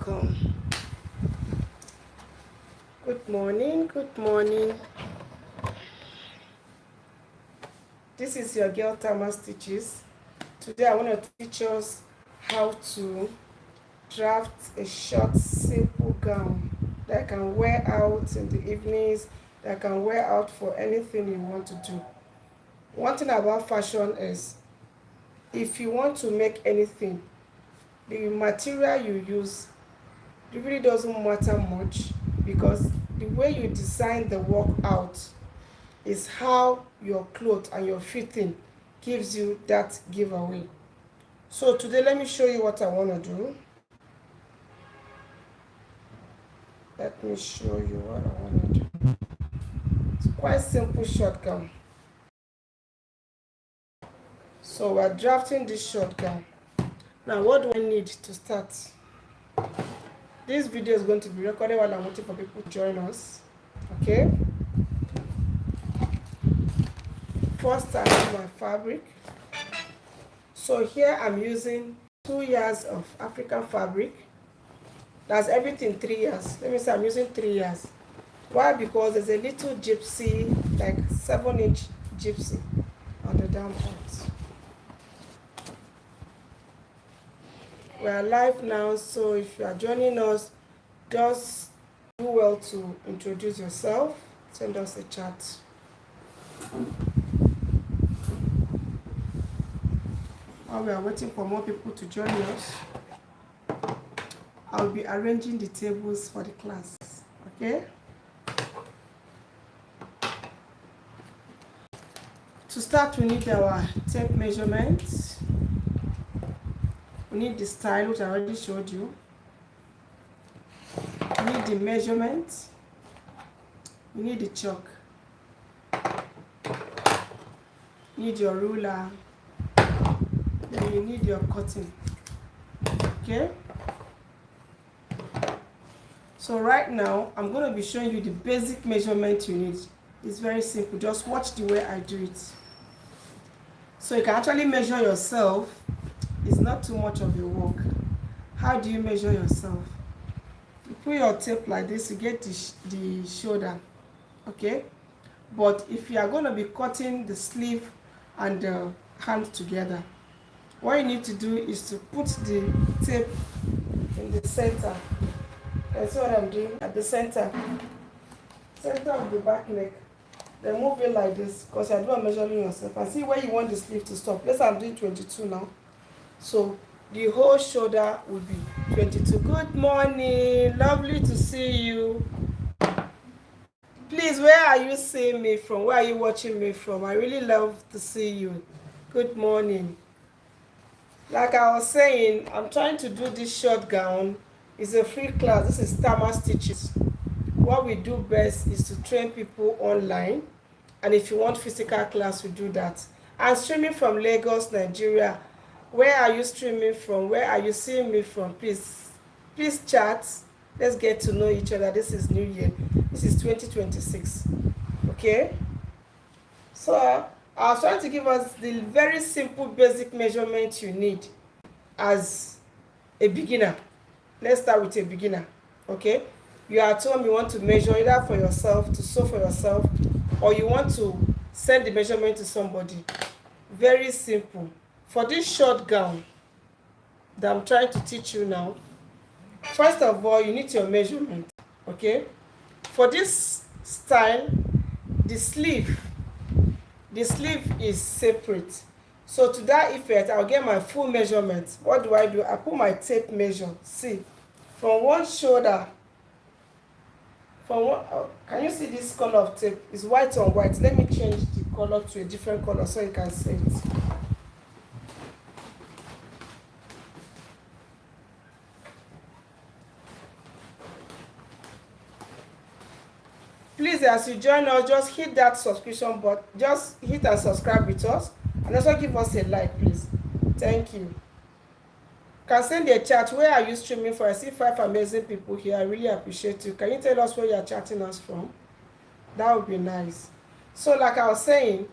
welcome. Good morning, good morning. This is your girl Tamaar Stitches. Today I want to teach us how to draft a short, simple gown that I can wear out in the evenings, that I can wear out for anything you want to do. One thing about fashion is, if you want to make anything, the material you use, it really doesn't matter much, because the way you design the work out is how your clothes and your fitting gives you that giveaway. So today let me show you what I want to do. Let me show you what I want to do. It's quite simple short gown. So we're drafting this short gown. Now what do I need to start? This video is going to be recorded while I'm waiting for people to join us. Okay? First, I have my fabric. So here I'm using 2 yards of African fabric. That's everything 3 yards. Let me say I'm using 3 yards. Why? Because there's a little gypsy, like 7-inch gypsy on the down part. We are live now, so if you are joining us, just do well to introduce yourself. Send us a chat. While we are waiting for more people to join us, I'll be arranging the tables for the class. Okay? To start, we need our tape measurements. We need the style, which I already showed you. We need the measurement. We need the chalk. You need your ruler. Then you need your cutting. Okay? So right now, I'm going to be showing you the basic measurement you need. It's very simple. Just watch the way I do it. So you can actually measure yourself. It's not too much of your work. How do you measure yourself? You put your tape like this, you get the shoulder. Okay? But if you are going to be cutting the sleeve and the hand together, what you need to do is to put the tape in the center. That's what I'm doing at the center of the back neck. Then move it like this, because I do a measuring yourself and see where you want the sleeve to stop. Let's say I'm doing 22 now. So the whole shoulder will be 22. Good morning, lovely to see you. Please, where are you seeing me from? Where are you watching me from? I really love to see you. Good morning. Like I was saying, I'm trying to do this short gown. It's a free class. This is Tamaar Stitches. What we do best is to train people online, and if you want physical class, we do that. I'm streaming from Lagos, Nigeria. Where are you streaming from? Where are you seeing me from? Please chat. Let's get to know each other. This is New Year. This is 2026. Okay? So I was trying to give us the very simple basic measurement you need as a beginner. Let's start with a beginner. Okay? You are at home, you want to measure either for yourself, to sew for yourself, or you want to send the measurement to somebody. Very simple. For this short gown that I'm trying to teach you now, first of all, you need your measurement. Okay? For this style, the sleeve is separate. So to that effect, I'll get my full measurement. What do? I put my tape measure. See, from one shoulder, can you see this color of tape? It's white on white. Let me change the color to a different color so you can see it. Please, as you join us, just hit that subscription button. Just hit and subscribe with us, and also give us a like, please. Thank you. You can send a chat. Where are you streaming from? I see 5 amazing people here. I really appreciate you. Can you tell us where you are chatting us from? That would be nice. So like I was saying,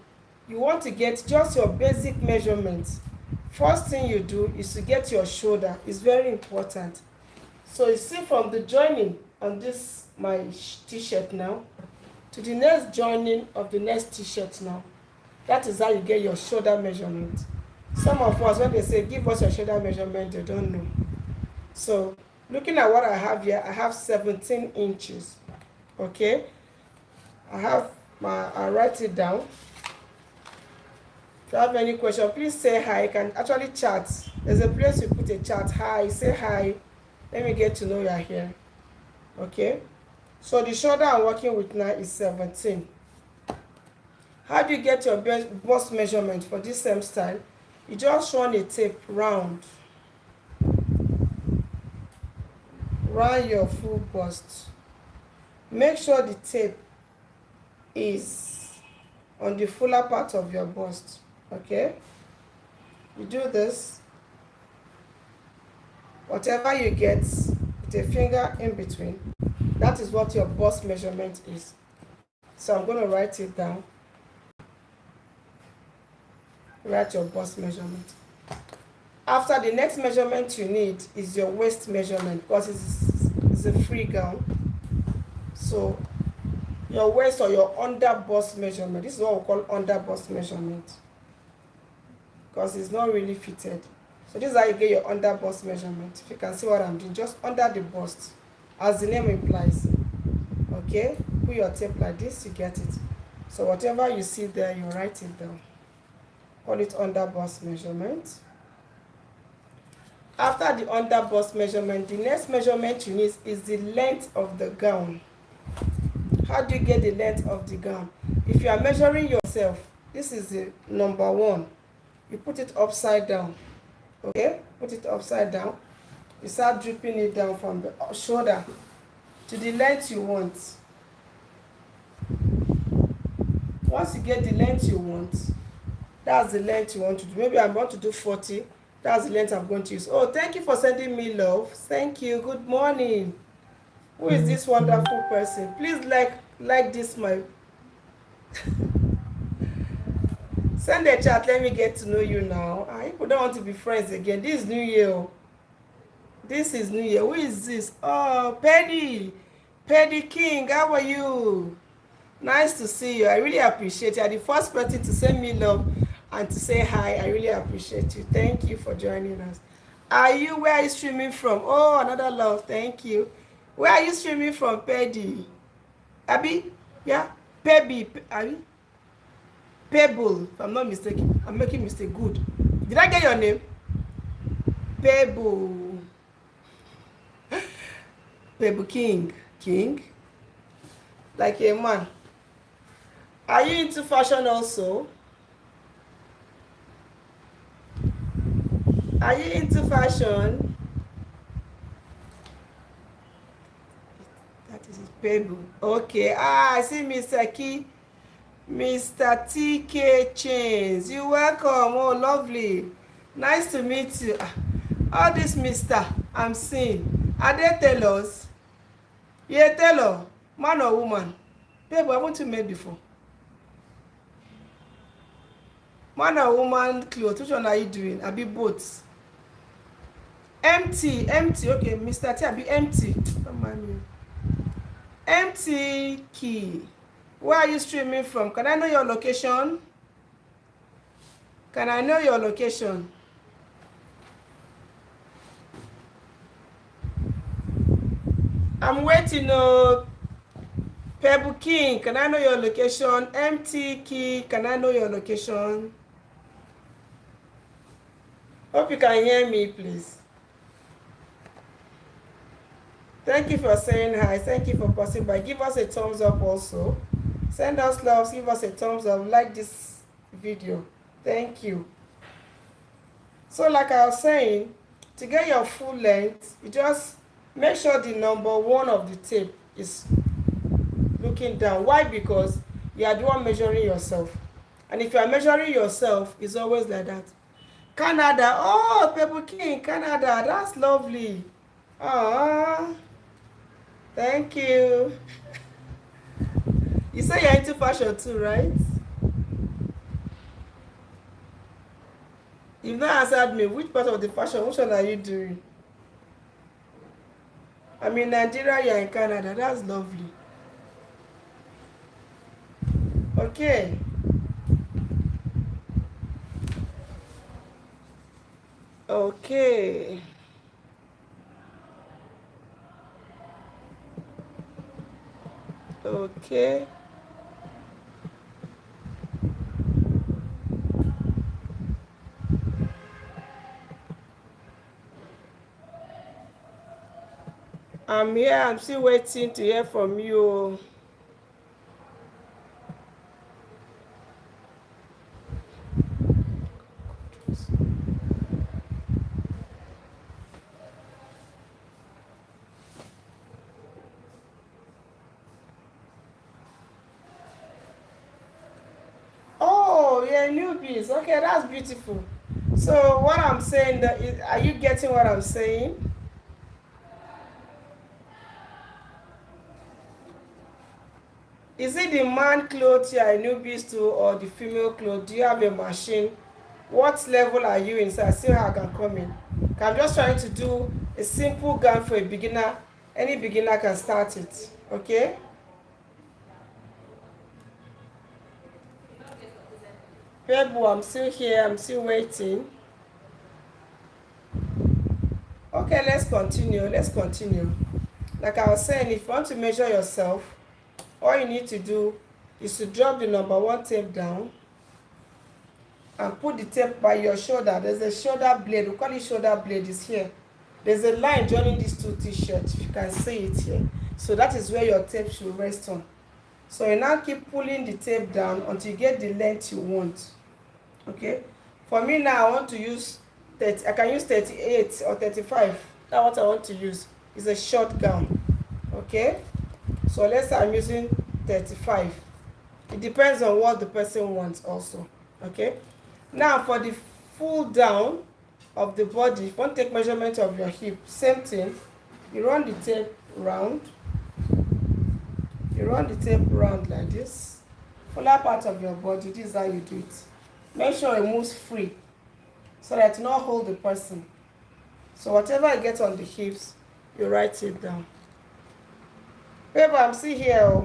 you want to get just your basic measurements. First thing you do is to get your shoulder. It's very important. So you see from the joining on this my t-shirt now to the next joining of the next t-shirt now, that is how you get your shoulder measurement. Some of us, when they say give us your shoulder measurement, they don't know. So looking at what I have here, I have 17 inches. Okay, I'll write it down. If you have any question, please say hi. You can actually chat. There's a place you put a chat. Hi, say hi. Let me get to know you are here. Okay, so the shoulder I'm working with now is 17. How do you get your bust measurement for this same style? You just run a tape round your full bust. Make sure the tape is on the fuller part of your bust. Okay, you do this. Whatever you get with a finger in between, that is what your bust measurement is. So I'm going to write it down. Write your bust measurement. After, the next measurement you need is your waist measurement, because it's a free gown. So your waist or your under bust measurement, this is what we call under bust measurement, because it's not really fitted. So this is how you get your under bust measurement. If you can see what I'm doing, just under the bust, as the name implies. Okay, put your tape like this, you get it. So whatever you see there, you write it down. Call it under bust measurement. After the under bust measurement, the next measurement you need is the length of the gown. How do you get the length of the gown? If you are measuring yourself, this is the number 1. You put it upside down. Okay, put it upside down. You start dripping it down from the shoulder to the length you want. Once you get the length you want, that's the length you want to do. Maybe I want to do 40. That's the length I'm going to use. Oh, thank you for sending me love. Thank you. Good morning. Who is this wonderful person? Please like this my send a chat. Let me get to know you now. People don't want to be friends again. This is New Year. This is New Year. Who is this? Oh, Paddy King. How are you? Nice to see you. I really appreciate you. You're the first person to send me love and to say hi. I really appreciate you. Thank you for joining us. Where are you streaming from? Oh, another love. Thank you. Where are you streaming from, Paddy? Abby? Yeah? Pebby. Abby? Pebble, if I'm not mistaken. I'm making mistake. Good. Did I get your name? Pebble. Pebble King. King? Like a man. Are you into fashion also? Are you into fashion? That is Pebble. Okay. I see Mr. Key. Mr. TK Chains, you're welcome. Oh, lovely. Nice to meet you. All this Mr. I'm seeing. Are they tailors? Yeah, tailor. Man or woman? Babe, I want to make before. Man or woman clothes? Which one are you doing? I be both. Empty. Okay, Mr. T, I be empty. Don't mind me. Empty key. Where are you streaming from? Can I know your location? Can I know your location? I'm waiting. Pebble King, can I know your location? MT Key, can I know your location? Hope you can hear me, please. Thank you for saying hi. Thank you for passing by. Give us a thumbs up also. Send us love. Give us a thumbs up. Like this video. Thank you. So like I was saying, to get your full length, you just make sure the number 1 of the tape is looking down. Why? Because you are the one measuring yourself. And if you are measuring yourself, it's always like that. Canada. Oh, Pebble King, Canada. That's lovely. Thank you. You say you're into fashion too, right? You've not answered me. Which part of the fashion? Which one are you doing? I'm in Nigeria, you're in Canada. That's lovely. Okay. Okay. Okay. I'm here. I'm still waiting to hear from you. Oh, yeah, newbies. Okay, that's beautiful. So what I'm saying, that is, are you getting what I'm saying? Is it the man clothes you are newbies to or the female clothes? Do you have a machine? What level are you in? So I see how I can come in. I'm just trying to do a simple gown for a beginner. Any beginner can start it. Okay? People, I'm still here. I'm still waiting. Okay, let's continue. Let's continue. Like I was saying, if you want to measure yourself, all you need to do is to drop the number 1 tape down and put the tape by your shoulder. There's a shoulder blade. We call it shoulder blade. It's here. There's a line joining these two t-shirts. You can see it here. So that is where your tape should rest on. So you now keep pulling the tape down until you get the length you want. Okay? For me now, I want to use 30. I can use 38 or 35. That's what I want to use. It's a short gown. Okay? So let's say I'm using 35. It depends on what the person wants also. Okay? Now for the full down of the body, if you want to take measurement of your hip, same thing. You run the tape round. You run the tape round like this. Fuller part of your body, this is how you do it. Make sure it moves free so that it will not hold the person. So whatever you get on the hips, you write it down. Babe, I'm still here.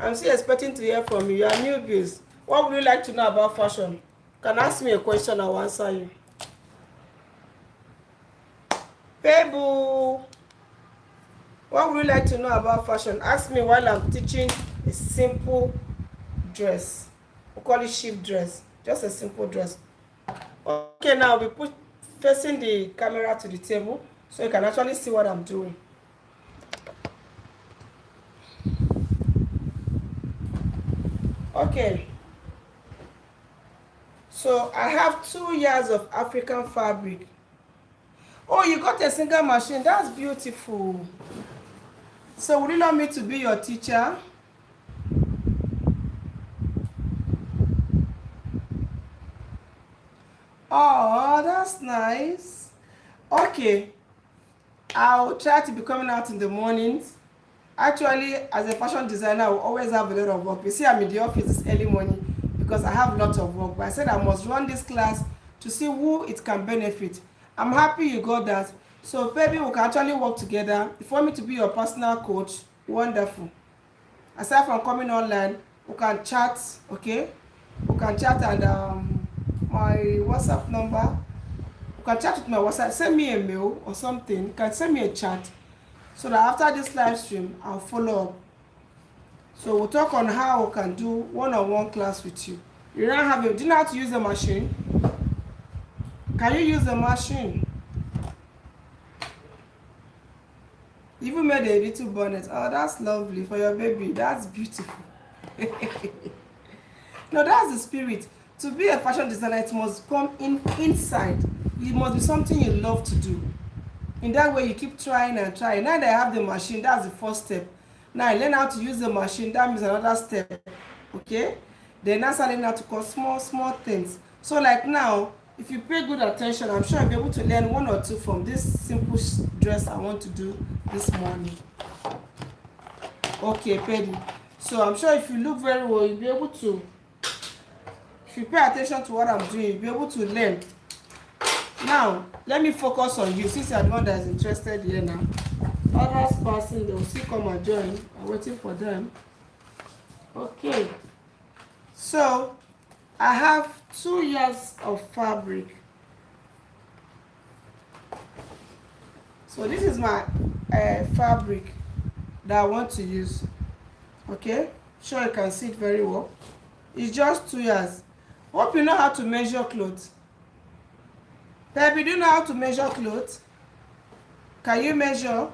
I'm still expecting to hear from you. You are newbies. What would you like to know about fashion? You can ask me a question, I'll answer you. Babe, what would you like to know about fashion? Ask me while I'm teaching a simple dress. We call it shift dress. Just a simple dress. Okay, now we put facing the camera to the table so you can actually see what I'm doing. Okay. So I have 2 yards of African fabric. Oh, you got a single machine. That's beautiful. So would you like me to be your teacher? Oh, that's nice. Okay. I'll try to be coming out in the mornings. Actually, as a fashion designer, I will always have a lot of work. You see, I'm in the office this early morning because I have lots of work. But I said I must run this class to see who it can benefit. I'm happy you got that. So maybe we can actually work together. If you want me to be your personal coach, wonderful. Aside from coming online, we can chat, okay? We can chat and my WhatsApp number. You can chat with my WhatsApp. Send me a mail or something. You can send me a chat so that after this live stream, I'll follow up. So we'll talk on how we can do one-on-one class with you. You don't have do you know how to use the machine? Can you use the machine? You even made a little bonnet. Oh, that's lovely for your baby. That's beautiful. No, that's the spirit. To be a fashion designer, it must come inside. It must be something you love to do. In that way, you keep trying and trying. Now that I have the machine, that's the first step. Now I learn how to use the machine. That means another step. Okay? Then now I learn how to cut small things. So like now, if you pay good attention, I'm sure I'll be able to learn 1 or 2 from this simple dress I want to do this morning. Okay, Paddy. So I'm sure if you look very well, you'll be able to, if you pay attention to what I'm doing, you'll be able to learn Now let me focus on you, since you are the one that is interested here now. Others passing, they will still come and join. I'm waiting for them. Okay, so I have 2 yards of fabric. So this is my fabric that I want to use. Okay, sure you can see it very well. It's just 2 yards. Hope you know how to measure clothes. Baby, do you know how to measure clothes? Can you measure?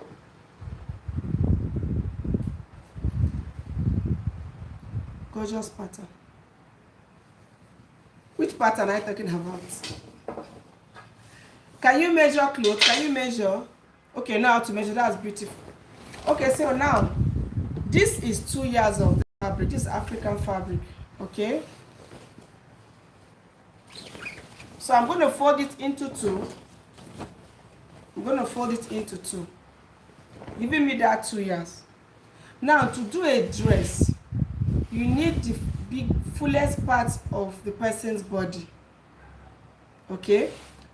Gorgeous pattern. Which pattern are you talking about? Can you measure clothes? Can you measure? Okay, now how to measure. That's beautiful. Okay, so now this is 2 yards of the fabric. This is African fabric. Okay, so I'm going to fold it into 2. I'm going to fold it into 2, giving me that 2 yards. Now to do a dress, you need the fullest part of the person's body. Okay,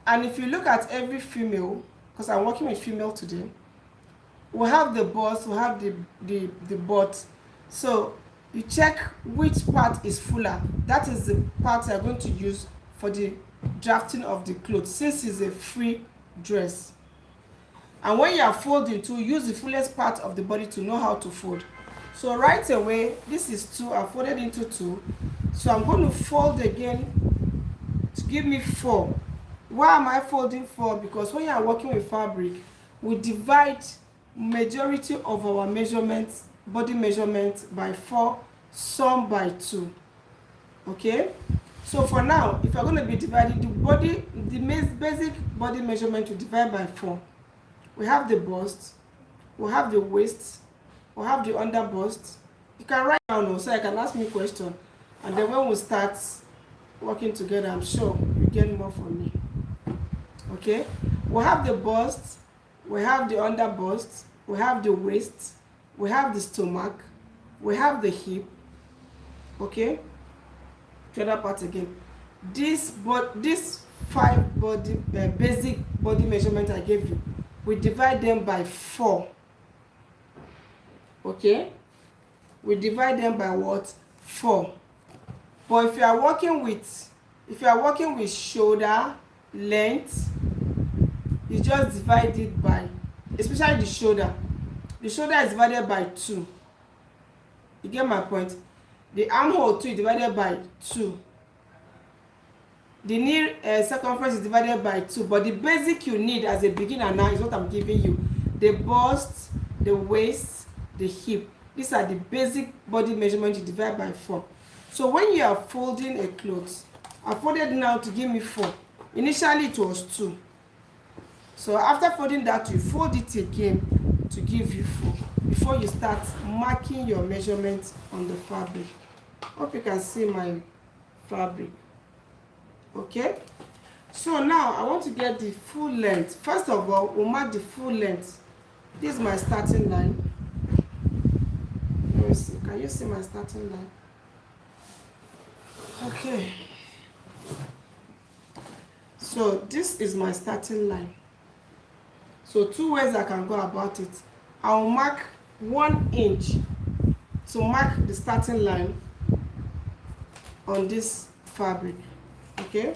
and if you look at every female, because I'm working with female today, we have the bust, we have the butt. So you check which part is fuller. That is the part you're going to use for the drafting of the clothes, since it's a free dress. And when you are folding to use the fullest part of the body to know how to fold. So right away, this is 2, I folded into 2. So I'm going to fold again to give me 4. Why am I folding 4? Because when you are working with fabric, we divide majority of our measurements, body measurements, by 4, some by 2. Okay, so for now, if you're going to be dividing the body, the basic body measurement, we divide by 4. We have the bust, we have the waist, we have the under bust. You can write down so I can ask me a question, and then when we start working together, I'm sure you get more from me. Okay, we have the bust, we have the under bust, we have the waist, we have the stomach, we have the hip. Okay, the other part again. This 5 body basic body measurement I gave you, we divide them by 4. Okay, we divide them by what? 4. But if you are working with shoulder length, you just divide it by, especially the shoulder is divided by 2. You get my point? The armhole too is divided by 2. The knee circumference is divided by 2. But the basic you need as a beginner now is what I'm giving you: the bust, the waist, the hip. These are the basic body measurement you divide by 4. So when you are folding a cloth, I folded now to give me 4. Initially it was 2. So after folding that, you fold it again to give you 4 before you start marking your measurements on the fabric. Hope you can see my fabric. Okay, so now I want to get the full length. First of all, we'll mark the full length. This is my starting line. Let me see. Can you see my starting line? Okay, so this is my starting line. So 2 ways I can go about it. I'll mark 1 inch to mark the starting line on this fabric. Okay,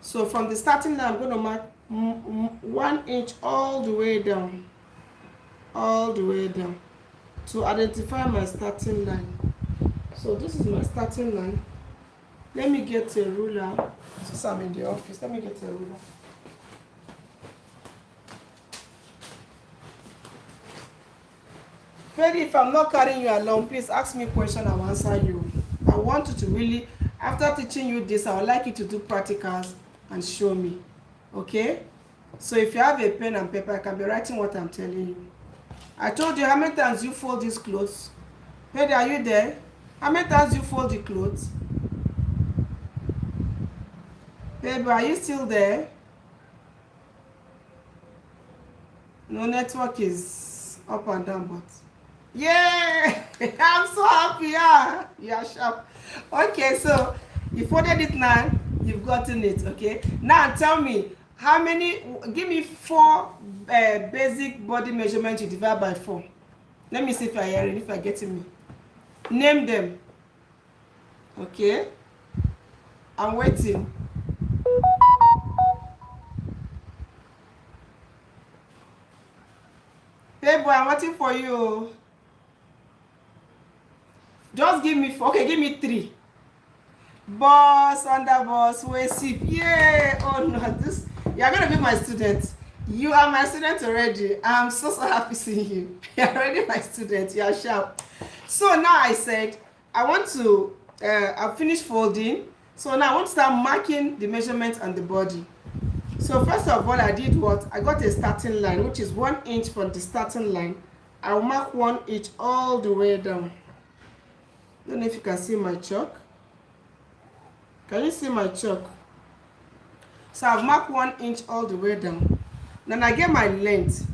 so from the starting line, I'm going to mark 1 inch all the way down to identify my starting line. So this is my starting line. Let me get a ruler. Since I'm in the office, let me get a ruler. Maybe if I'm not carrying you along, please ask me a question, I'll answer you. I want you to really, after teaching you this, I would like you to do practicals and show me. Okay, so if you have a pen and paper, I can be writing what I'm telling you. I told you how many times you fold these clothes. Baby, are you there? How many times you fold the clothes? Baby, are you still there? No, network is up and down, but yeah, I'm so happy. Yeah, sharp. Okay, so you folded it now. You've gotten it, okay? Now tell me, how many, give me 4 basic body measurements you divide by 4. Let me see if I hear it, if I getting me. Name them. Okay? I'm waiting. Hey boy, I'm waiting for you. Just give me 4. Okay, give me 3. Boss, under boss, way sip. Yay! Oh no, this, you're gonna be my student. You are my student already. I'm so happy seeing you. You're already my student. You're sharp. So now I said I want to I've finished folding. So now I want to start marking the measurements on the body. So first of all, I did what? I got a starting line, which is 1 inch from the starting line. I'll mark 1 inch all the way down. Don't know if you can see my chalk. Can you see my chalk? So I've marked 1 inch all the way down. Then I get my length.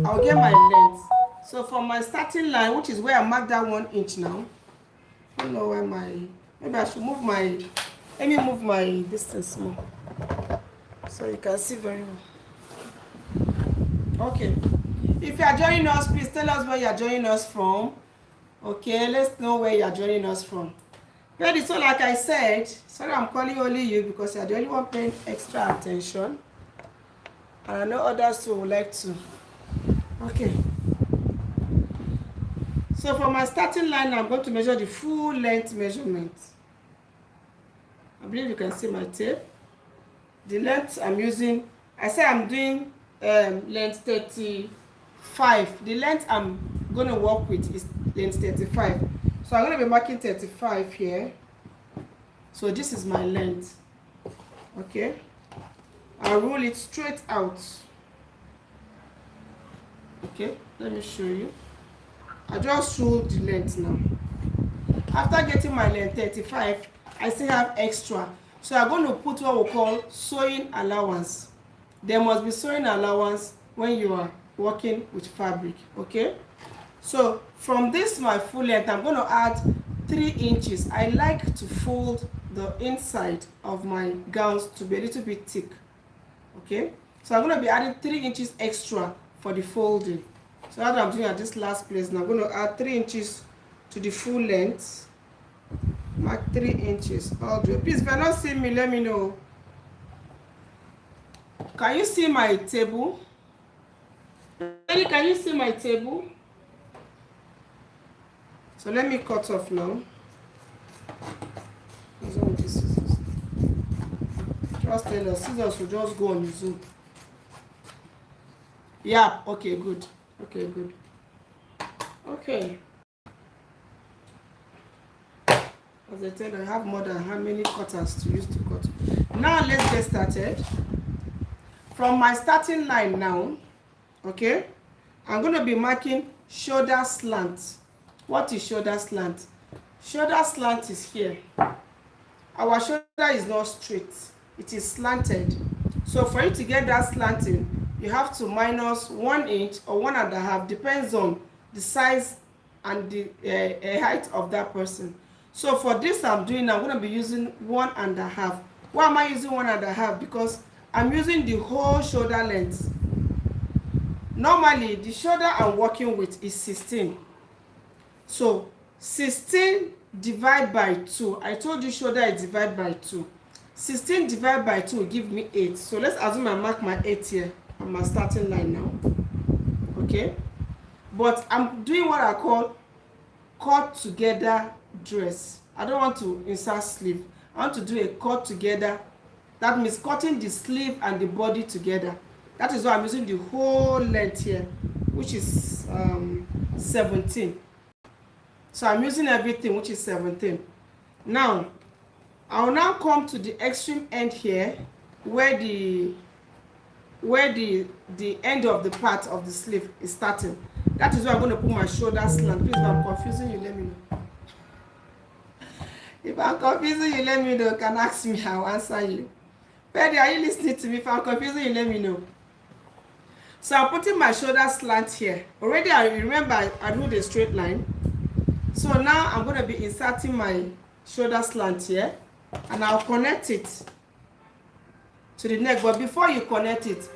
I'll get my length. So from my starting line, which is where I marked that 1 inch now. I don't know where my, maybe I should move my, let me move my distance more, so you can see very well. Okay. If you are joining us, please tell us where you are joining us from. Okay, let's know where you are joining us from. Ready? So like I said, sorry I'm calling only you because you are the only one paying extra attention. And I know others too would like to. Okay. So for my starting line, I'm going to measure the full length measurement. I believe you can see my tape. The length I'm using, I say I'm doing length 35. The length I'm going to work with is length 35. So I'm going to be marking 35 here. So this is my length. Okay. I'll roll it straight out. Okay, let me show you. I just rolled the length now. After getting my length 35, I still have extra. So I'm going to put what we call sewing allowance. There must be sewing allowance when you are working with fabric. Okay. So from this my full length, I'm going to add 3 inches. I like to fold the inside of my gowns to be a little bit thick. Okay, so I'm going to be adding 3 inches extra for the folding. So that's what I'm doing at this last place. Now I'm going to add 3 inches to the full length. Mark 3 inches all the way. Please, if you're not seeing me, let me know. Can you see my table? Can you see my table? So let me cut off now. Just tell us, scissors will just go on the zoom. Yeah, okay, good. Okay, good. Okay. As I said, I have more than how many cutters to use to cut. Now let's get started. From my starting line now, okay, I'm going to be marking shoulder slant. What is shoulder slant? Shoulder slant is here. Our shoulder is not straight. It is slanted. So for you to get that slanting, you have to minus 1 inch or 1.5, depends on the size and the height of that person. So for this I'm going to be using 1.5. Why am I using 1.5? Because I'm using the whole shoulder length. Normally the shoulder I'm working with is 16. So 16 divided by 2. I told you shoulder is divided by 2. 16 divided by 2 will give me 8. So let's assume I mark my 8 here on my starting line now. Okay. But I'm doing what I call cut together dress. I don't want to insert sleeve. I want to do a cut together. That means cutting the sleeve and the body together. That is why I'm using the whole length here, which is 17. So I'm using everything, which is 17. Now I'll now come to the extreme end here, where the end of the part of the sleeve is starting. That is where I'm going to put my shoulder slant. Please, if I'm confusing you, let me know. If I'm confusing you, let me know. You can ask me, I'll answer you. Betty, are you listening to me? If I'm confusing you, let me know. So I'm putting my shoulder slant here. Already, I remember I drew the straight line. So now I'm going to be inserting my shoulder slant here. and I'll connect it to the neck. But before you connect it,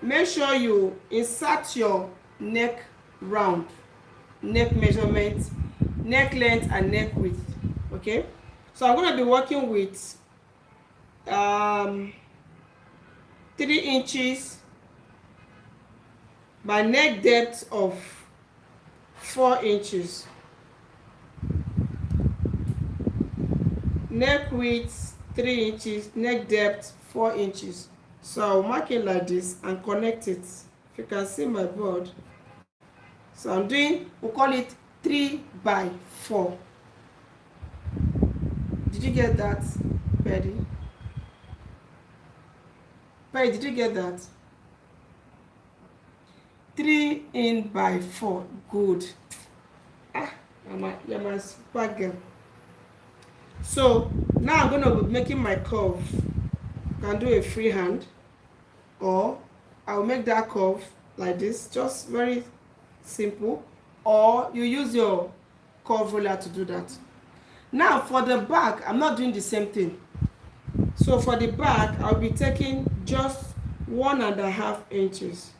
make sure you insert your neck round, neck measurement, neck length and neck width. Okay, so I'm going to be working with 3 inches by neck depth of 4 inches, neck width 3 inches, neck depth 4 inches. So I'll mark it like this and connect it. If you can see my board, so I'm doing, we'll call it 3 by 4. Did you get that, Betty? Betty, did you get that? 3 in by 4. Good. You're my super girl. So now I'm going to be making my curve. You can do a free hand, or I'll make that curve like this, just very simple, or you use your curve ruler to do that. Now for the back, I'm not doing the same thing. So for the back, I'll be taking just 1.5 inches.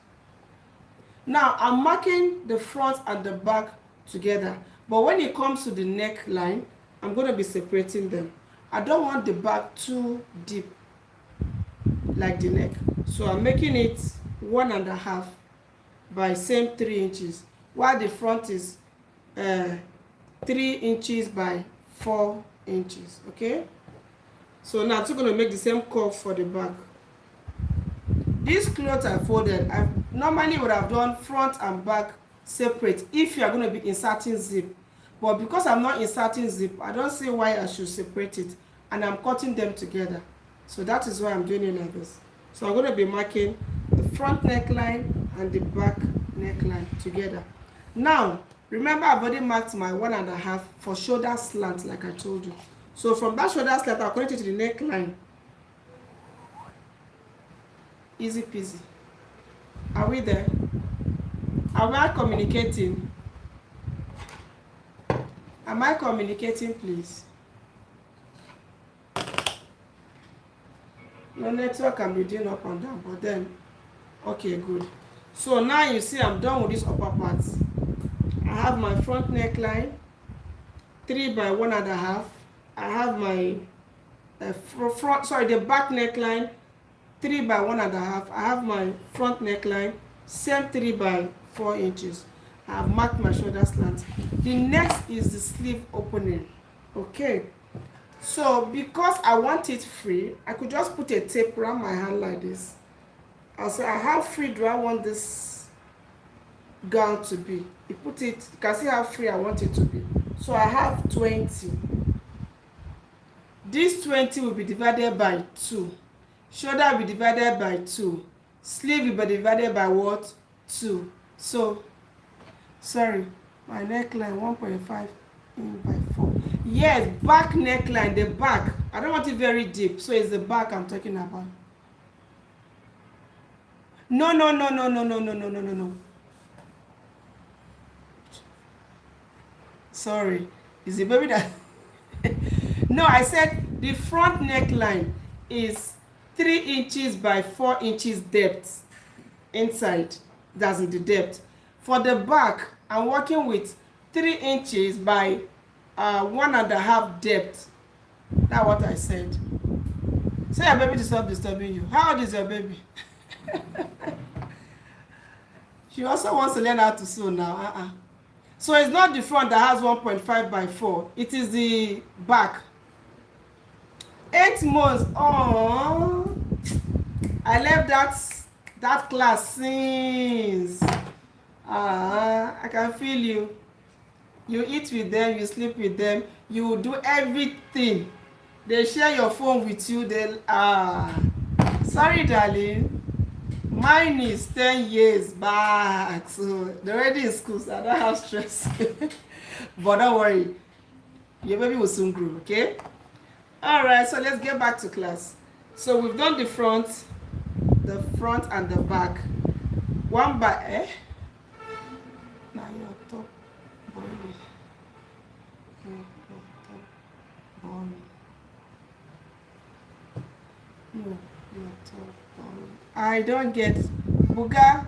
Now I'm marking the front and the back together, but when it comes to the neckline, I'm going to be separating them. I don't want the back too deep like the neck, so I'm making it 1.5 by same 3 inches, while the front is 3 inches by 4 inches. Okay, so now I'm still going to make the same curve for the back. This cloth I folded, I normally would have done front and back separate if you are going to be inserting zip, but because I'm not inserting zip, I don't see why I should separate it, and I'm cutting them together. So that is why I'm doing it like this. So I'm going to be marking the front neckline and the back neckline together. Now remember, I've already marked my 1.5 for shoulder slant like I told you. So from that shoulder slant, I'll connect it to the neckline. Easy peasy. Are we there? Are we communicating? Am I communicating, please? No, network can be doing up and down, but then, okay, good. So now you see I'm done with this upper part. I have my front neckline, 3 by 1.5. I have my the back neckline, 3 by 1.5. I have my front neckline, same 3 by 4 inches. I have marked my shoulder slant. The next is the sleeve opening. Okay, so because I want it free, I could just put a tape around my hand like this. I'll say, how free do I want this gown to be? You put it, you can see how free I want it to be. So I have 20. This 20 will be divided by 2. Shoulder will be divided by 2. Sleeve will be divided by what? 2. So, sorry, my neckline 1.5 in by 4. Yes, back neckline, the back. I don't want it very deep, so it's the back I'm talking about. No. Sorry, is the baby that? No, I said the front neckline is 3 inches by 4 inches depth inside. That's in the depth. For the back, I'm working with 3 inches by 1.5 depth. That's what I said. Say your baby to stop disturbing you. How old is your baby? She also wants to learn how to sew now. So it's not the front that has 1.5 by 4. It is the back. 8 months. Oh, I left that class since. I can feel you. You eat with them, you sleep with them, you do everything. They share your phone with you. Sorry, darling. Mine is 10 years back, so they're already in school, so I don't have stress. But don't worry, your baby will soon grow, okay? All right, so let's get back to class. So we've done the front and the back. One by now your top boy. No, I don't get Buga,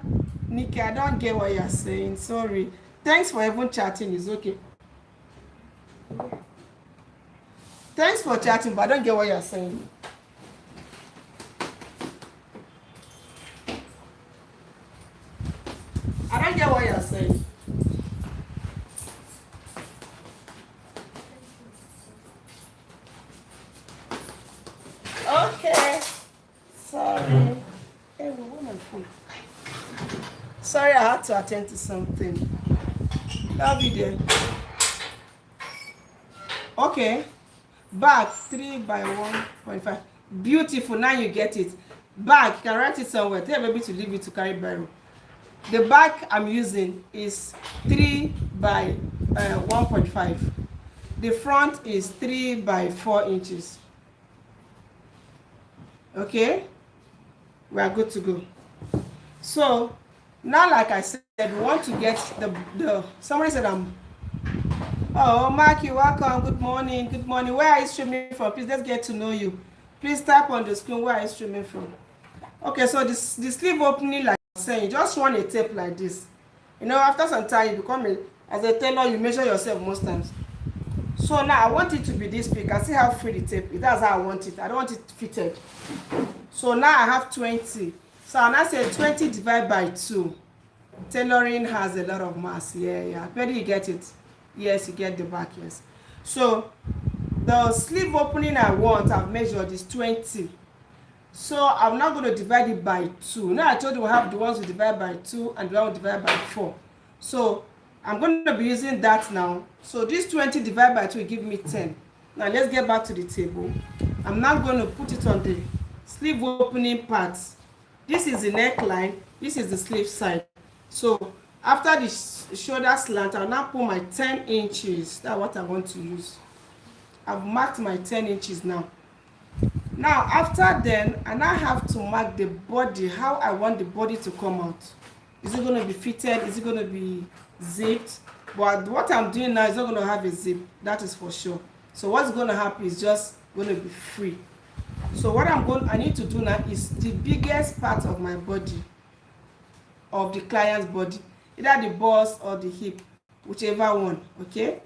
Nikki, I don't get what you're saying. Sorry. Thanks for even chatting. It's okay. Thanks for chatting, but I don't get what you're saying. I don't get what you're saying. Okay. Sorry. Hey, where my phone? Sorry, I had to attend to something. Love you there. Okay. Back 3 by 1.5. Beautiful. Now you get it. Back, you can write it somewhere. Tell baby to leave it to carry barrel. The back I'm using is 3 by 1.5. The front is 3 by 4 inches. Okay, we are good to go. So now, like I said, we want to get the somebody said oh, Mark, you welcome. Good morning. Good morning. Where are you streaming from? Please, let's get to know you. Please type on the screen where are you streaming from. Okay, so the sleeve opening, like I was saying, you just want a tape like this. You know, after some time, you become as a tailor, you measure yourself most times. So now I want it to be this big. You can see how free the tape is. That's how I want it. I don't want it fitted. So now I have 20. So I now say 20 divided by 2. Tailoring has a lot of mass. Yeah. Where you get it? Yes, you get the back, yes. So the sleeve opening I want, I've measured is 20. So I'm not going to divide it by 2. Now I told you we have the ones we divide by 2 and the one we divide by 4. So I'm going to be using that now. So this 20 divided by 2 will give me 10. Now let's get back to the table. I'm now going to put it on the sleeve opening part. This is the neckline. This is the sleeve side. So after the shoulder slant, I'll now put my 10 inches. That's what I want to use. I've marked my 10 inches now. Now after then, I now have to mark the body, how I want the body to come out. Is it going to be fitted? Is it going to be zipped? But what I'm doing now is not going to have a zip. That is for sure. So what's going to happen is just going to be free. So what I need to do now is the biggest part of my body, of the client's body, either the bust or the hip, whichever one. Okay,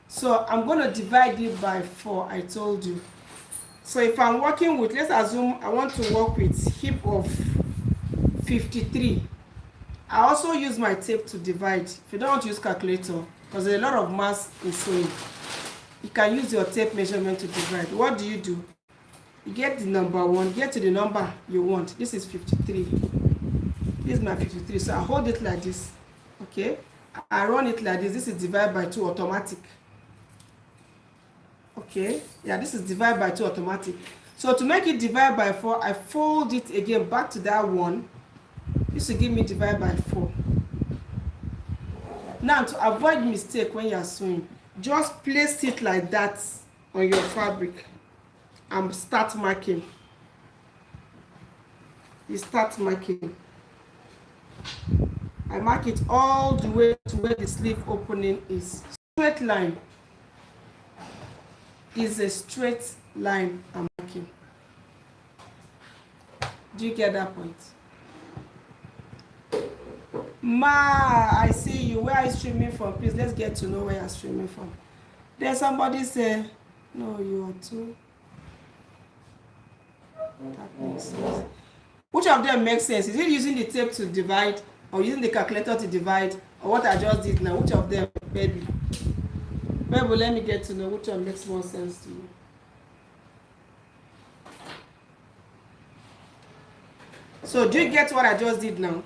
so I'm going to divide it by 4. I told you. So if I'm working with, let's assume I want to work with hip of 53. I also use my tape to divide. If you don't want to use calculator, because there's a lot of mass in sewing, you can use your tape measurement to divide. What do? You get the number 1, get to the number you want. This is 53. This is my 53. So I hold it like this. Okay, I run it like this. This is divided by 2 automatic. Okay, yeah, this is divided by 2 automatic. So to make it divide by 4, I fold it again back to that 1. This will give me divide by 4. Now to avoid mistake when you are sewing, just place it like that on your fabric and start marking. You start marking. I mark it all the way to where the sleeve opening is. Straight line is a straight line I'm marking. Do you get that point? Ma, I see you. Where are you streaming from? Please, let's get to know where you're streaming from. There's somebody say, no, you are too. That makes sense. Which of them makes sense? Is it using the tape to divide or using the calculator to divide or what I just did now? Which of them, baby? Baby, let me get to know which one makes more sense to you. So do you get what I just did now?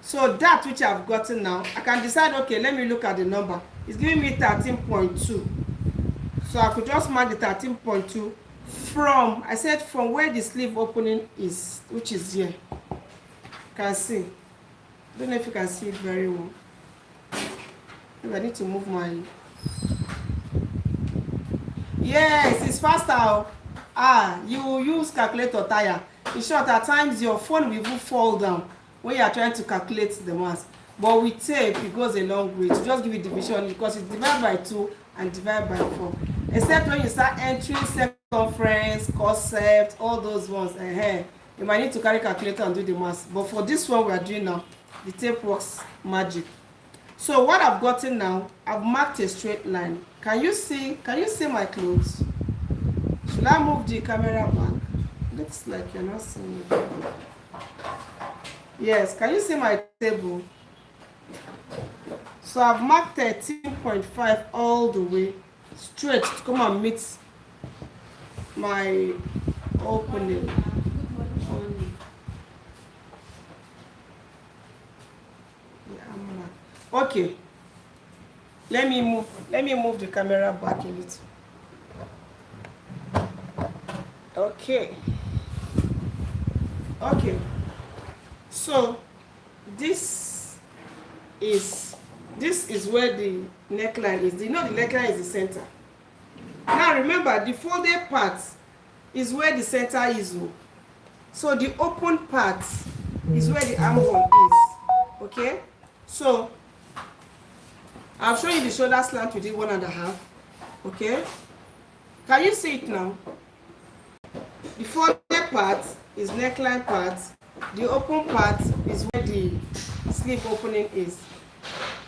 So that which I've gotten now, I can decide, okay, let me look at the number. It's giving me 13.2. So I could just mark the 13.2 from, I said from where the sleeve opening is, which is here. You can see. I don't know if you can see it very well. Maybe I need to move my... Yes, it's faster. You use calculator tire. In short, at times your phone will even fall down when you are trying to calculate the mass. But with tape, it goes a long way to just give you division because it's divided by 2 and divided by 4. Except when you start entering circumference, concept, all those ones. You might need to carry calculator and do the math. But for this one we are doing now, the tape works magic. So what I've gotten now, I've marked a straight line. Can you see my clothes? Should I move the camera back? Looks like you're not seeing it. Yes, can you see my table? So I've marked 13.5 all the way straight to come and meet my opening. Okay, let me move the camera back a little. Okay, so this is where the neckline is. You know the neckline is the center. Now remember, the folded part is where the center is. So the open part is where the armhole is. Okay, so I'll show you the shoulder slant with the 1.5. Okay, can you see it now? The folded part is neckline part. The open part is where the sleeve opening is.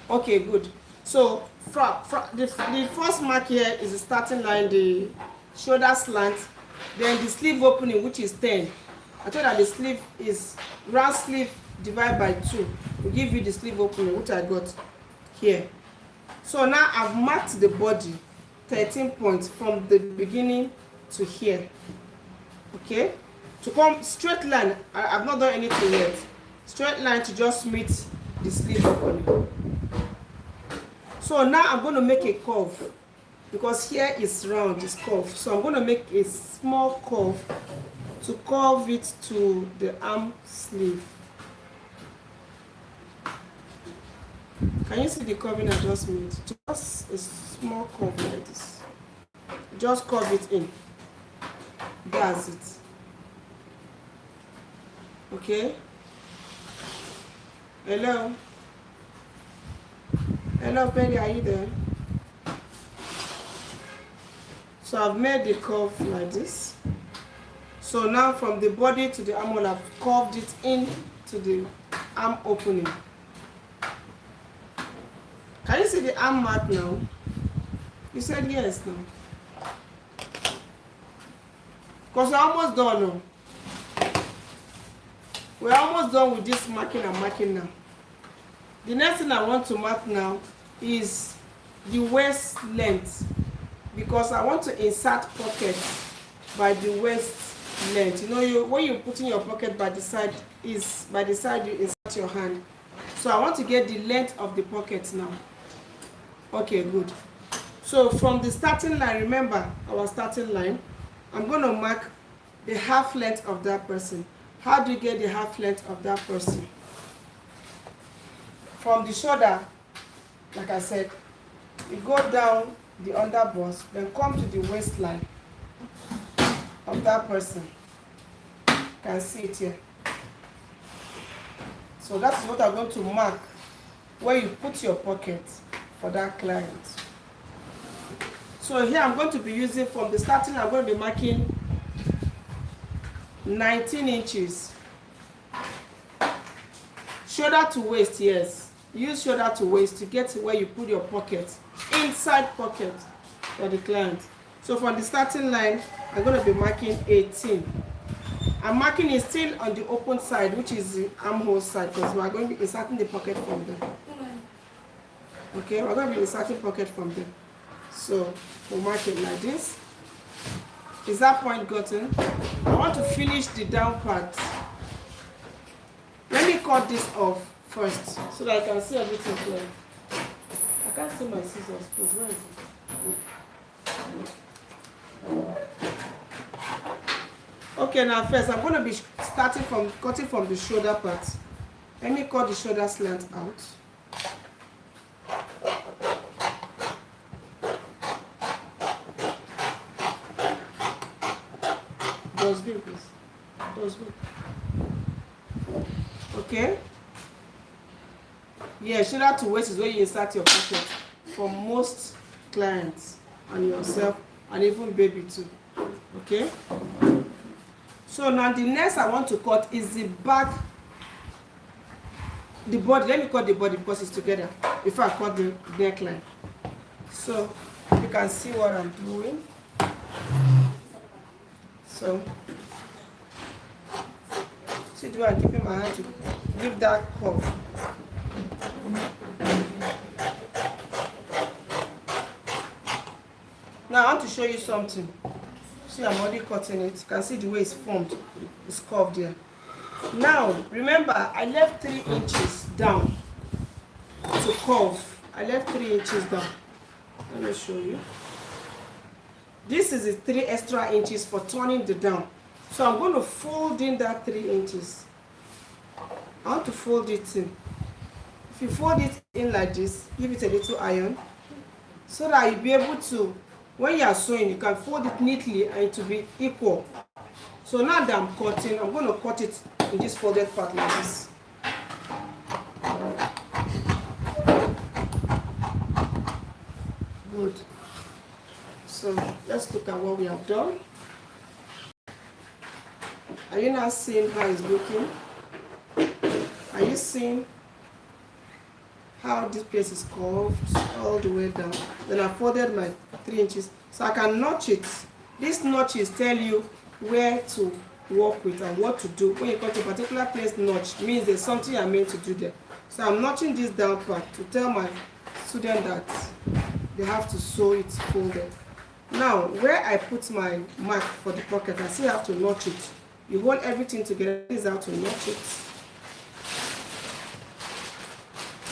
Okay, good. So the first mark here is the starting line, the shoulder slant, then the sleeve opening, which is 10. I told that the sleeve is round sleeve divided by 2 will give you the sleeve opening, which I got here. So now I've marked the body 13 points from the beginning to here. Okay, to come straight line, I've not done anything yet. Straight line to just meet the sleeve opening. So now I'm going to make a curve because here is round, it's curved. So I'm going to make a small curve to curve it to the arm sleeve. Can you see the curving I just made? Just a small curve like this. Just curve it in. That's it. Okay. Hello. Hello, Penny, are you there? So I've made the curve like this. So now from the body to the armhole, I've curved it in to the arm opening. Can you see the arm mark now? You said yes now. Because we're almost done now. We're almost done with this marking and marking now. The next thing I want to mark now is the waist length, because I want to insert pockets by the waist length. You know, when you put in your pocket by the side, is by the side you insert your hand. So I want to get the length of the pocket now. Okay, good. So from the starting line, remember our starting line, I'm going to mark the half length of that person. How do you get the half length of that person? From the shoulder, like I said, you go down the underbust, then come to the waistline of that person. You can see it here. So that's what I'm going to mark where you put your pocket for that client. So here I'm going to be using, from the starting, I'm going to be marking 19 inches. Shoulder to waist, yes. Use shoulder to waist to get to where you put your pocket, inside pocket for the client. So from the starting line, I'm going to be marking 18. I'm marking it still on the open side, which is the armhole side, because we're going to be inserting the pocket from there. Okay, we're going to be inserting pocket from there. So we'll mark it like this. Is that point gotten? I want to finish the down part. Let me cut this off first so that I can see everything clear. I can't see my scissors, please. Where is it? Okay, now first I'm going to be starting from cutting from the shoulder part. Let me cut the shoulder slant out. Dustbin, please. Dustbin. Okay. Yeah, shoulder to waist is where you insert your pocket for most clients and yourself and even baby too. Okay, so now the next I want to cut is the back, the body. Let me cut the body because it's together before I cut the neckline. So you can see what I'm doing. So see the way I'm keeping my hand to give that curve. Now I want to show you something. See, I'm already cutting it. You can see the way it's formed. It's curved there. Now remember, I left 3 inches down to curve. I left 3 inches down. Let me show you. This is the 3 extra inches for turning the down. So I'm going to fold in that 3 inches. I want to fold it in. If you fold it in like this, give it a little iron so that you'll be able to, when you are sewing, you can fold it neatly and it will be equal. So now that I'm cutting, I'm going to cut it in this folded part like this. Good. So let's look at what we have done. Are you now seeing how it's looking? Are you seeing how this place is curved all the way down? Then I folded my 3 inches so I can notch it. These notches tell you where to work with and what to do. When you come to a particular place, notch means there's something I'm meant to do there. So I'm notching this down part to tell my student that they have to sew it folded. Now where I put my mark for the pocket, I still have to notch it. You hold everything together. This is how to notch it.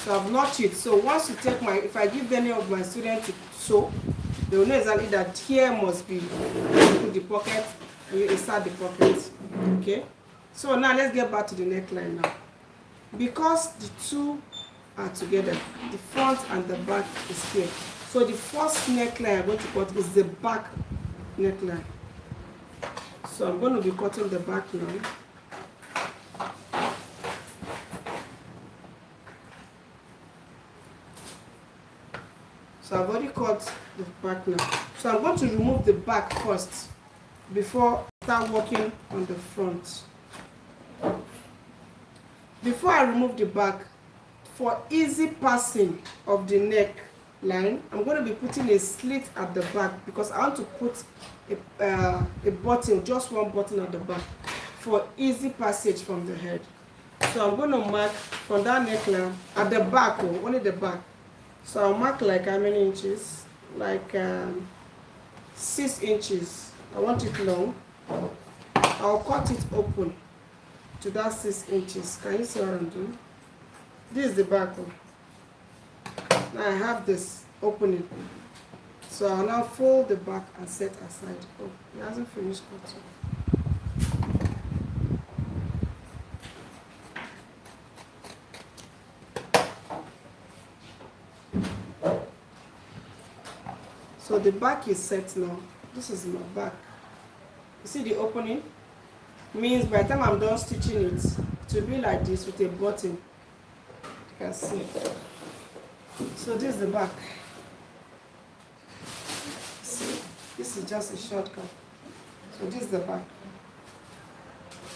So I've notched it. So once you take my, if I give any of my students to sew, they will know exactly that here must be, put the pocket and you insert the pocket. Okay. So now let's get back to the neckline now. Because the two are together, the front and the back is here. So the first neckline I'm going to cut is the back neckline. So I'm going to be cutting the back now. So I've already cut the back now. So I'm going to remove the back first before I start working on the front. Before I remove the back, for easy passing of the neckline, I'm going to be putting a slit at the back because I want to put a button, just one button at the back for easy passage from the head. So I'm going to mark from that neckline at the back, only the back. So I'll mark like how many inches? Like 6 inches. I want it long. I'll cut it open to that 6 inches. Can you see what I'm doing? This is the back one. Now I have this opening. So I'll now fold the back and set aside. Oh, it hasn't finished cutting. So the back is set now. This is my back. You see the opening? Means by the time I'm done stitching it, it will be like this with a button. You can see. So this is the back. See, this is just a shortcut. So this is the back.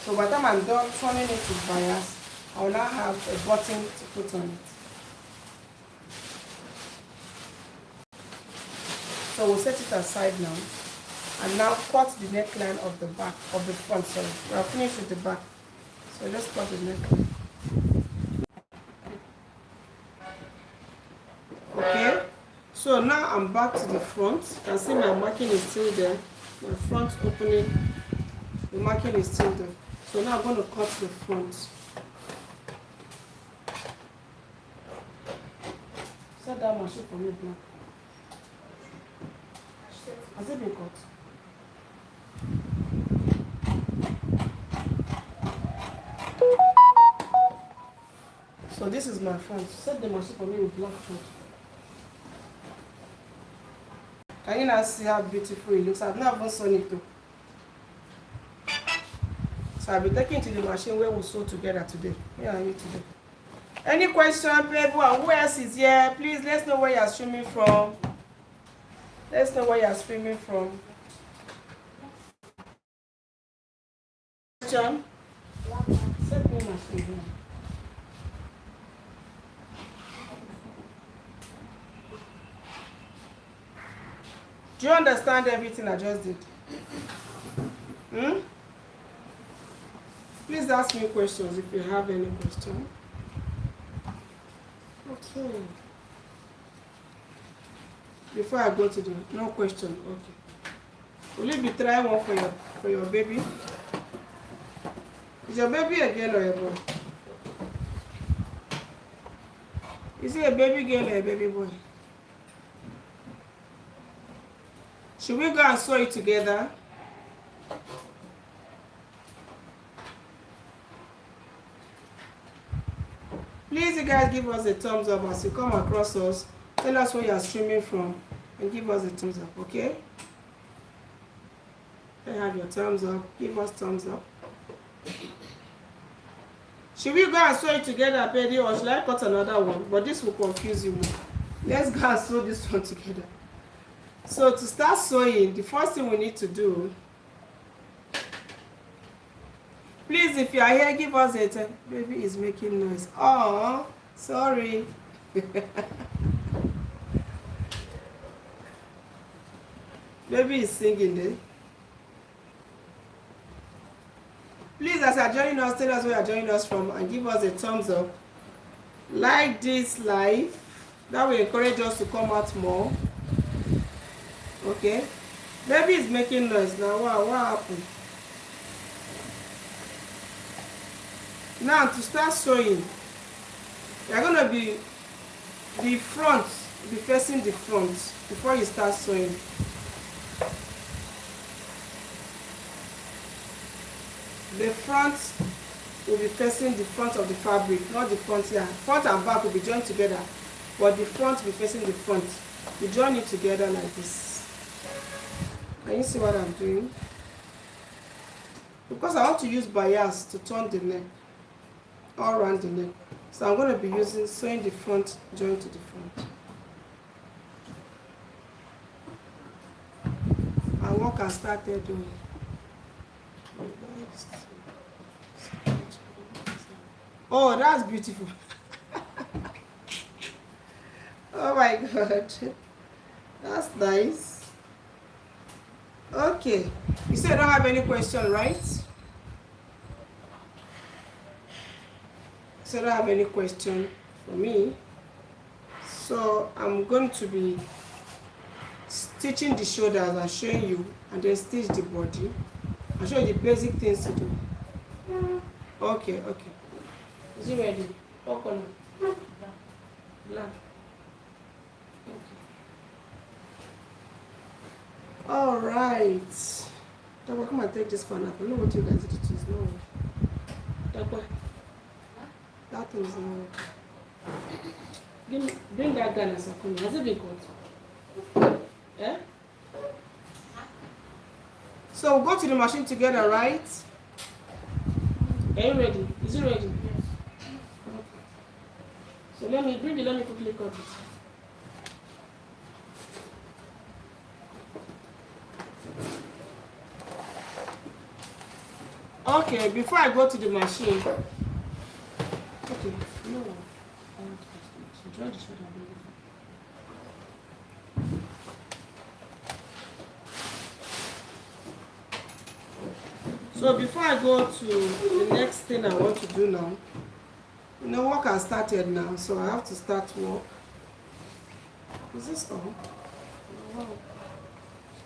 So by the time I'm done turning it with bias, I will now have a button to put on it. So we'll set it aside now, and now cut the neckline of the back, of the front, sorry. We'll finish with the back. So let's cut the neckline. Okay, so now I'm back to the front. You can see my marking is still there. My front opening, the marking is still there. So now I'm going to cut the front. Set that machine for me, black. Has it been cut? So this is my front. Set the machine for me with black front. Can you now see how beautiful it looks? I've not even sewn it though. So I'll be taking to the machine where we'll sew together today. Yeah, I need today. Any question, people? And who else is here? Please let's know where you're streaming from. Let's know where you're streaming from. question? Set me machine here. Do you understand everything I just did? Hmm? Please ask me questions if you have any question. Okay. Before I go to the no question, okay. Will you be trying one for your baby? Is your baby a girl or a boy? Is it a baby girl or a baby boy? Should we go and sew it together? Please, you guys, give us a thumbs up as you come across us. Tell us where you are streaming from and give us a thumbs up, okay? Then have your thumbs up. Give us thumbs up. Should we go and sew it together, Betty, or should I cut another one? But this will confuse you more. Let's go and sew this one together. So to start sewing, the first thing we need to do, please, if you are here, give us a time. Baby is making noise. Oh, sorry. Baby is singing there. Please, as you are joining us, tell us where you are joining us from and give us a thumbs up. Like this live. That will encourage us to come out more. Okay. Baby is making noise now. Wow, what happened? Now to start sewing, you're gonna be the front, be facing the front before you start sewing. The front will be facing the front of the fabric, not the front here. Front and back will be joined together, but the front will be facing the front. You join it together like this. Can you see what I'm doing? Because I want to use bias to turn the neck, all around the neck. So I'm going to be using sewing the front, join to the front. And work and started doing. Oh, that's beautiful. Oh my god, that's nice. Okay, you said I don't have any question, right? So I don't have any question for me. So I'm going to be stitching the shoulders and showing you, and then stitch the body. I'll show you the basic things to do. Okay, okay. Is it ready? What color? Black. Okay. All right. Dapper, come and take this for now. I know what you guys did to is no. Dapper. That thing is no. Bring that gun as a corner. Has it been cut? Eh? So we'll go to the machine together, right? Are you ready? Is it ready? Yes. Okay. So let me quickly cut it. Okay, before I go to the machine. Okay, no. I want to draw the shoulder. So before I go to the next thing I want to do now, you know, work has started now, so I have to start work. Is this all? Oh, wow.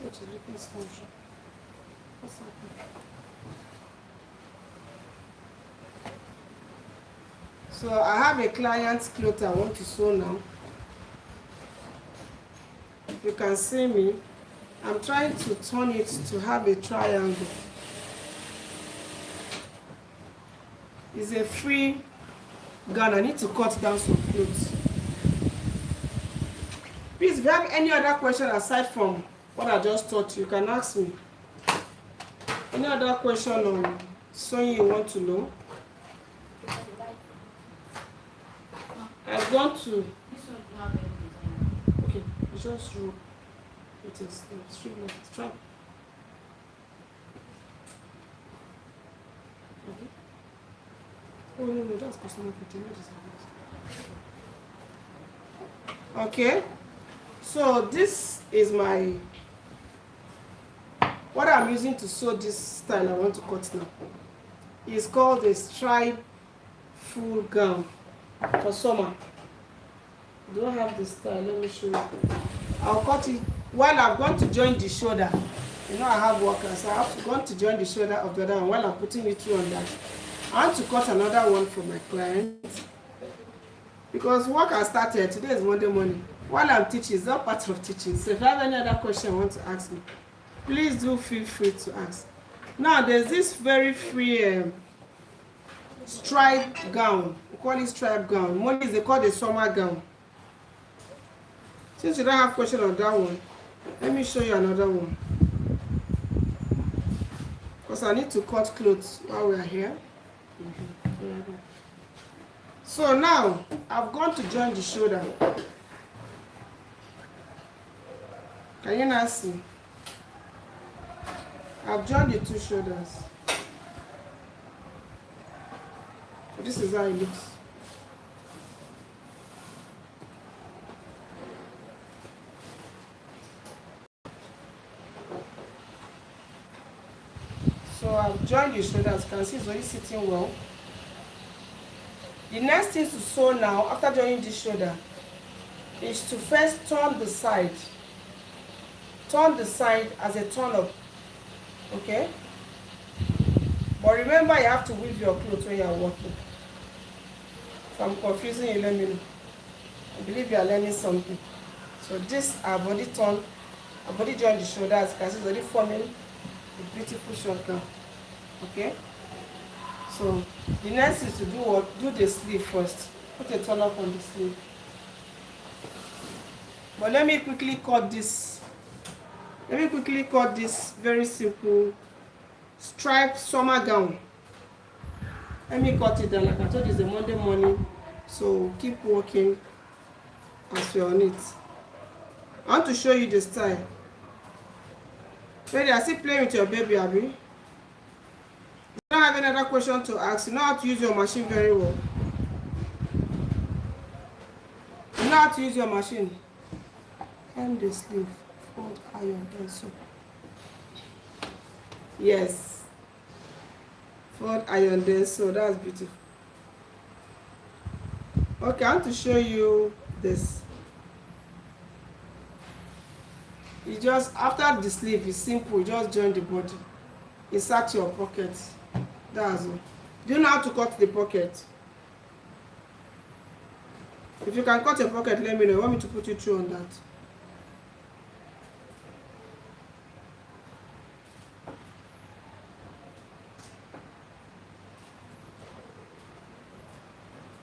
It's looking small. What's happening? So I have a client's cloth I want to sew now. If you can see me, I'm trying to turn it to have a triangle. It's a free gown. I need to cut down some clothes. Please, if you have any other question aside from what I just taught you, you can ask me. Any other question on sewing you want to know? I've gone to. Okay, just roll. It is straight left. Try. Oh no, that's customer fitting. Okay, so this is my what I'm using to sew this style I want to cut now. It's called a stripe full gown for summer. Do I have the style? Let me show you. I'll cut it while I'm going to join the shoulder. You know I have workers, so I have to go to join the shoulder of the other one while I'm putting it through on that. I want to cut another one for my client because work has started. Today is Monday morning. While I'm teaching, it's not part of teaching. So if you have any other question you want to ask me, please do feel free to ask. Now there's this very free stripe gown. We call it stripe gown. Money they call the summer gown. Since you don't have question on that one, let me show you another one. Because I need to cut clothes while we are here. So now I've gone to join the shoulder. Can you now see? I've joined the two shoulders. This is how it looks. So I've joined the shoulders. You can see it's already sitting well. The next thing to sew now, after joining the shoulder, is to first turn the side. Turn the side as a turn up. Okay? But remember, you have to weave your clothes when you are working. If I'm confusing you, let me know. I believe you are learning something. So this, I've already turned, I've already joined the shoulder. As you can see, it's already forming a beautiful short gown. Okay? So the next is to do what? Do the sleeve first. Put a turn up on the sleeve. But let me quickly cut this. Let me quickly cut this very simple striped summer gown. Let me cut it down. Like I told you, it's a Monday morning, so keep working as you're on it. I want to show you the style. Ready? I still playing with your baby, Abby. If you don't have any other question to ask, you know how to use your machine very well. You know how to use your machine. Hem the sleeve, fold, iron, and so. Yes. Fold, iron, then so. That's beautiful. Okay, I want to show you this. You just, after the sleeve, it's simple. You just join the body. Insert your pocket. That's all. Do you know how to cut the pocket? If you can cut your pocket, let me know. You want me to put you through on that?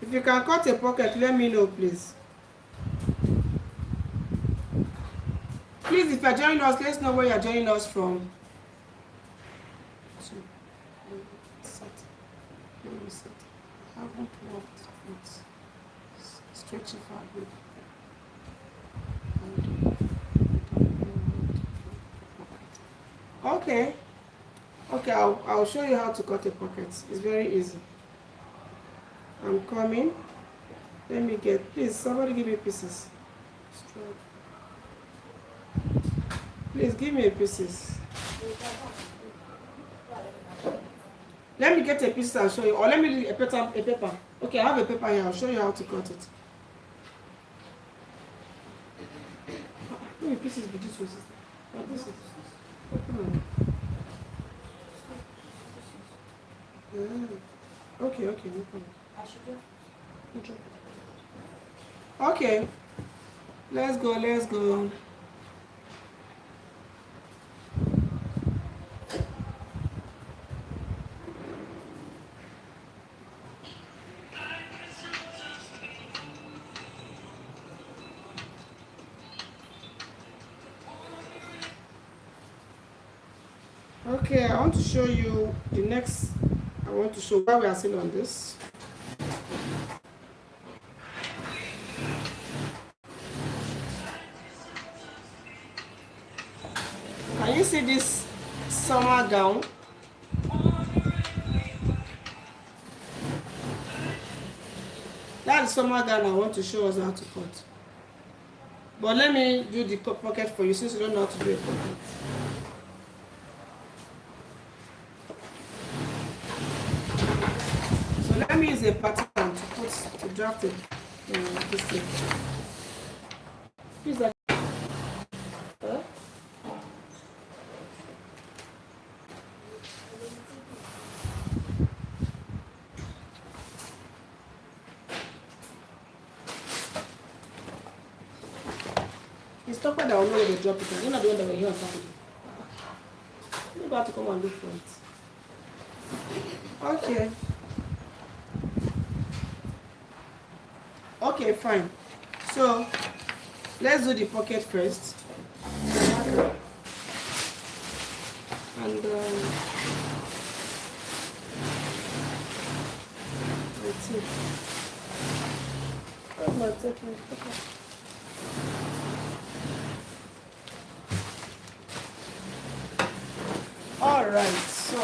If you can cut a pocket, let me know, please. Please, if you're joining us, let us know where you're joining us from. I haven't worked with stretchy fabric. Okay. Okay, I'll show you how to cut a pocket. It's very easy. I'm coming. Let me get, please, somebody give me pieces. Please give me pieces. Let me get a piece and show you. Or let me do a paper. Okay, I have a paper here. I'll show you how to cut it. How many pieces did you choose? This is. Okay, no problem. Okay, let's go. Okay, I want to show you the next. I want to show why we are still on this. Can you see this summer gown? That's the summer gown I want to show us how to cut. But let me do the pocket for you since you don't know how to do a pocket. So let me use a pattern to draft it. This thing. Use that. It's top that I will know where to drop it. You're not the one that we're here on Saturday. You got to come and look for it. Okay. Okay, fine. So let's do the pocket first. And let's see. Where's my technique? All right, so